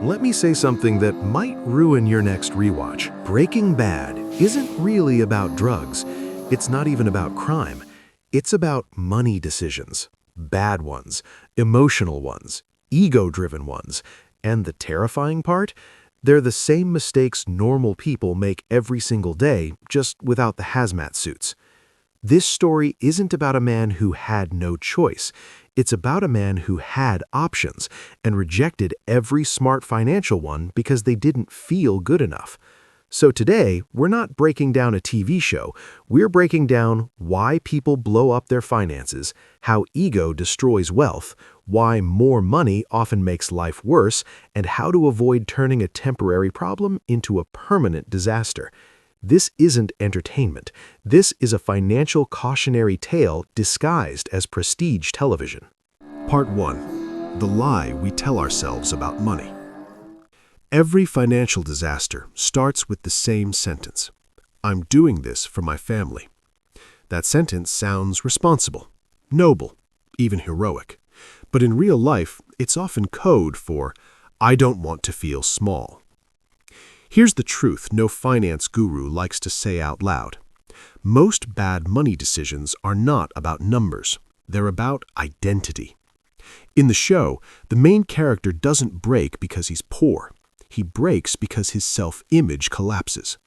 Let me say something that might ruin your next rewatch. Breaking Bad isn't really about drugs. It's not even about crime. It's about money decisions. Bad ones, emotional ones, ego-driven ones. And the terrifying part? They're the same mistakes normal people make every single day, just without the hazmat suits. This story isn't about a man who had no choice. It's about a man who had options and rejected every smart financial one because they didn't feel good enough. So today, we're not breaking down a TV show. We're breaking down why people blow up their finances, how ego destroys wealth, why more money often makes life worse, and how to avoid turning a temporary problem into a permanent disaster. This isn't entertainment. This is a financial cautionary tale disguised as prestige television. Part 1. The lie we tell ourselves about money. Every financial disaster starts with the same sentence. I'm doing this for my family. That sentence sounds responsible, noble, even heroic. But in real life, it's often code for, I don't want to feel small. Here's the truth no finance guru likes to say out loud. Most bad money decisions are not about numbers. They're about identity. In the show, the main character doesn't break because he's poor. He breaks because his self-image collapses.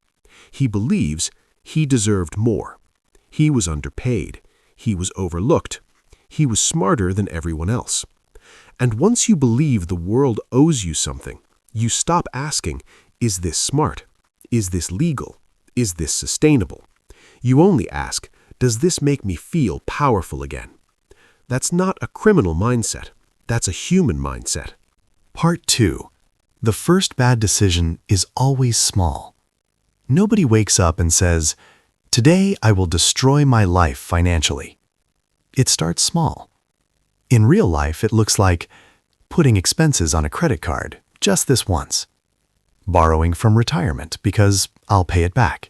He believes he deserved more. He was underpaid. He was overlooked. He was smarter than everyone else. And once you believe the world owes you something, you stop asking, is this smart? Is this legal? Is this sustainable? You only ask, does this make me feel powerful again? That's not a criminal mindset. That's a human mindset. Part 2. The first bad decision is always small. Nobody wakes up and says, today I will destroy my life financially. It starts small. In real life, it looks like putting expenses on a credit card just this once. Borrowing from retirement because I'll pay it back.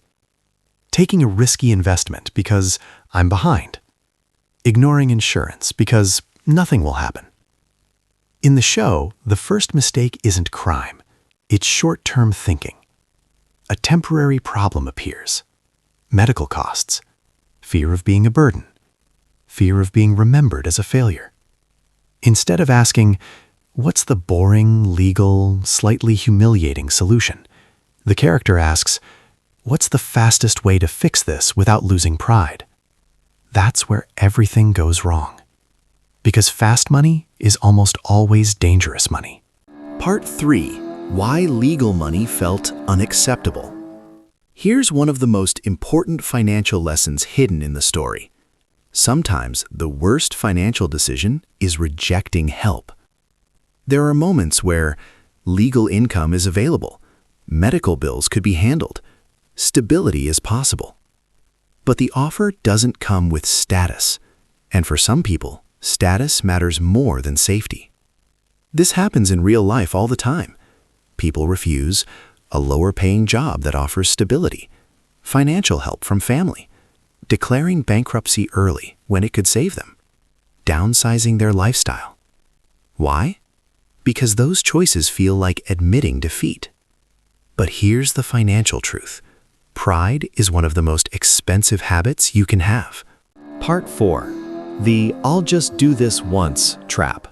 Taking a risky investment because I'm behind. Ignoring insurance because nothing will happen. In the show, the first mistake isn't crime. It's short-term thinking. A temporary problem appears. Medical costs. Fear of being a burden. Fear of being remembered as a failure. Instead of asking, what's the boring, legal, slightly humiliating solution? The character asks, what's the fastest way to fix this without losing pride? That's where everything goes wrong. Because fast money is almost always dangerous money. Part 3. Why legal money felt unacceptable. Here's one of the most important financial lessons hidden in the story. Sometimes the worst financial decision is rejecting help. There are moments where legal income is available, medical bills could be handled, stability is possible. But the offer doesn't come with status, and for some people, status matters more than safety. This happens in real life all the time. People refuse a lower-paying job that offers stability, financial help from family, declaring bankruptcy early when it could save them, downsizing their lifestyle. Why? Because those choices feel like admitting defeat. But here's the financial truth. Pride is one of the most expensive habits you can have. Part 4. The I'll just do this once trap.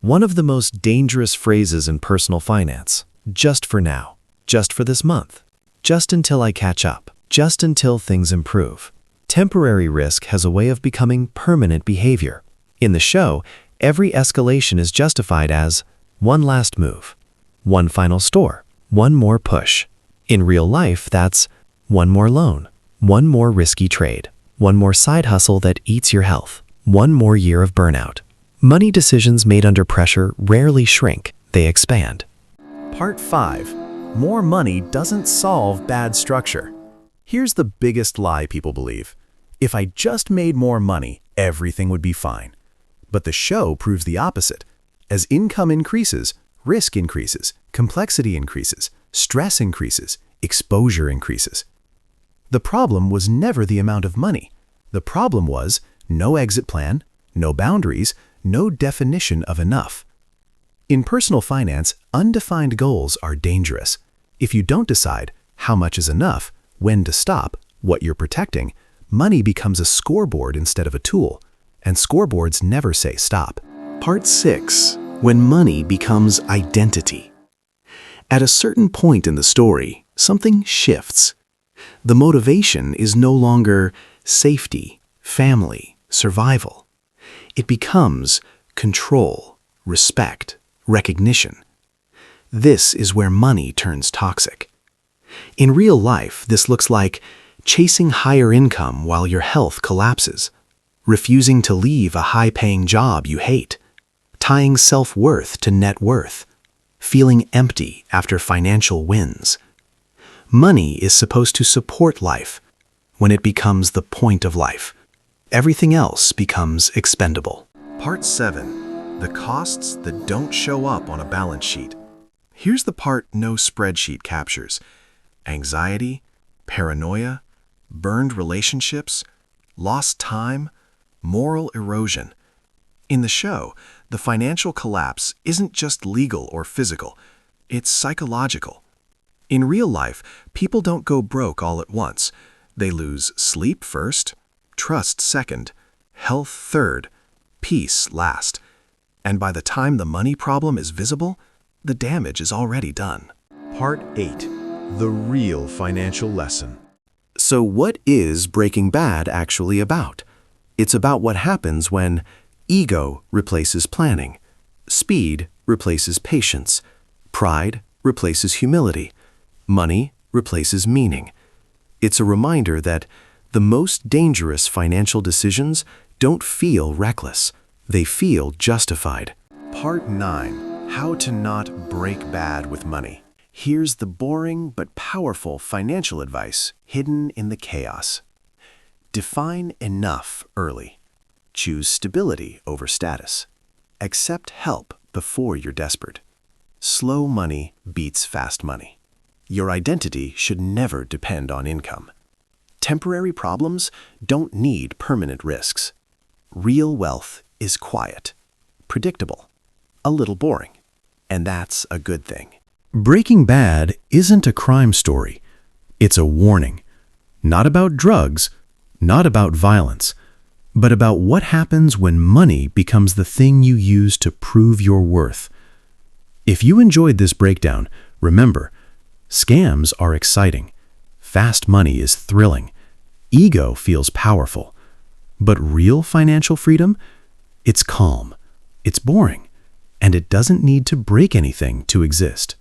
One of the most dangerous phrases in personal finance. Just for now. Just for this month. Just until I catch up. Just until things improve. Temporary risk has a way of becoming permanent behavior. In the show, every escalation is justified as one last move, one final store, one more push. In real life, that's one more loan, one more risky trade, one more side hustle that eats your health, one more year of burnout. Money decisions made under pressure rarely shrink, they expand. Part 5. More money doesn't solve bad structure. Here's the biggest lie people believe. If I just made more money, everything would be fine. But the show proves the opposite. As income increases, risk increases, complexity increases, stress increases, exposure increases. The problem was never the amount of money. The problem was no exit plan, no boundaries, no definition of enough. In personal finance, undefined goals are dangerous. If you don't decide how much is enough, when to stop, what you're protecting, money becomes a scoreboard instead of a tool, and scoreboards never say stop. Part 6. When money becomes identity. At a certain point in the story, something shifts. The motivation is no longer safety, family, survival. It becomes control, respect, recognition. This is where money turns toxic. In real life, this looks like chasing higher income while your health collapses, refusing to leave a high-paying job you hate, tying self-worth to net worth, feeling empty after financial wins. Money is supposed to support life. When it becomes the point of life, everything else becomes expendable. Part 7. The costs that don't show up on a balance sheet. Here's the part no spreadsheet captures. Anxiety, paranoia, burned relationships, lost time, moral erosion. In the show, the financial collapse isn't just legal or physical, it's psychological. In real life, people don't go broke all at once. They lose sleep first, trust second, health third, peace last. And by the time the money problem is visible, the damage is already done. Part 8. The real financial lesson. So what is Breaking Bad actually about? It's about what happens when ego replaces planning, speed replaces patience, pride replaces humility, money replaces meaning. It's a reminder that the most dangerous financial decisions don't feel reckless. They feel justified. Part 9. How to not break bad with money. Here's the boring but powerful financial advice hidden in the chaos. Define enough early. Choose stability over status. Accept help before you're desperate. Slow money beats fast money. Your identity should never depend on income. Temporary problems don't need permanent risks. Real wealth is quiet, predictable, a little boring, and that's a good thing. Breaking Bad isn't a crime story. It's a warning. Not about drugs, not about violence, but about what happens when money becomes the thing you use to prove your worth. If you enjoyed this breakdown, remember, scams are exciting. Fast money is thrilling. Ego feels powerful. But real financial freedom? It's calm, it's boring, and it doesn't need to break anything to exist.